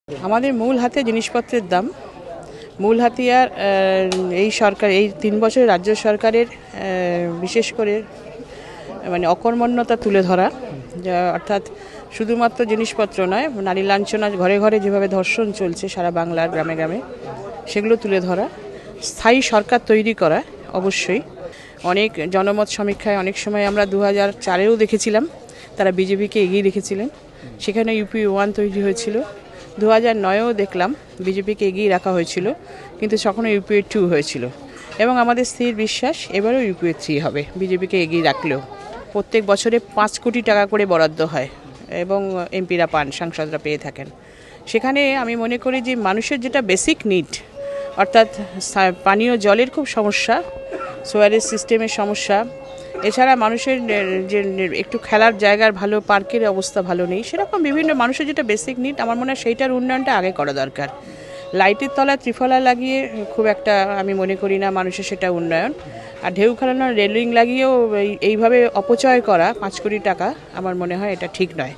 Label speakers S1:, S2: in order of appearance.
S1: আমাদের মূল হাতে জিনিসপত্রের দাম মূল হাতিয়ার এই সরকার এই 3 বছরের রাজ্য সরকারের বিশেষ করে মানে অকর্মণ্যতা তুলে ধরা, অর্থাৎ শুধুমাত্র জিনিসপত্র নয়, নারী লাঞ্ছনা, ঘরে ঘরে যেভাবে ধর্ষণ চলছে সারা বাংলার গ্রামে গ্রামে, সেগুলো তুলে ধরা, স্থায়ী সরকার তৈরি করা। অবশ্যই অনেক জনমত সমীক্ষায় অনেক সময় আমরা 2004-এও দেখেছিলাম তারা বিজেপিকে এগিয়ে রেখেছিলেন, সেখানে ইউপিএ 1 তৈরি হয়েছিল। 2009-এও দেখলাম বিজেপিকে এগিয়ে রাখা হয়েছিল, কিন্তু তখনও ইউপিএ 2 হয়েছিল। এবং আমাদের স্থির বিশ্বাস এবারও ইউপিএ 3 হবে বিজেপিকে এগিয়ে রাখলেও। প্রত্যেক বছরে 5 কোটি টাকা করে বরাদ্দ হয় এবং এমপিরা পান, সাংসদরা পেয়ে থাকেন। সেখানে আমি মনে করি যে মানুষের যেটা বেসিক নিড, অর্থাৎ পানীয় জলের খুব সমস্যা, সোয়ারেজ সিস্টেমের সমস্যা, এছাড়া মানুষের যে একটু খেলার জায়গার ভালো, পার্কের অবস্থা ভালো নেই, সেরকম বিভিন্ন মানুষের যেটা বেসিক নিড, আমার মনে হয় সেইটার উন্নয়নটা আগে করা দরকার। লাইটের তলায় ত্রিফলা লাগিয়ে খুব একটা আমি মনে করি না মানুষের সেটা উন্নয়ন। আর ঢেউ খেলানোর রেলিং লাগিয়েও এইভাবে অপচয় করা 5 কোটি টাকা, আমার মনে হয় এটা ঠিক নয়।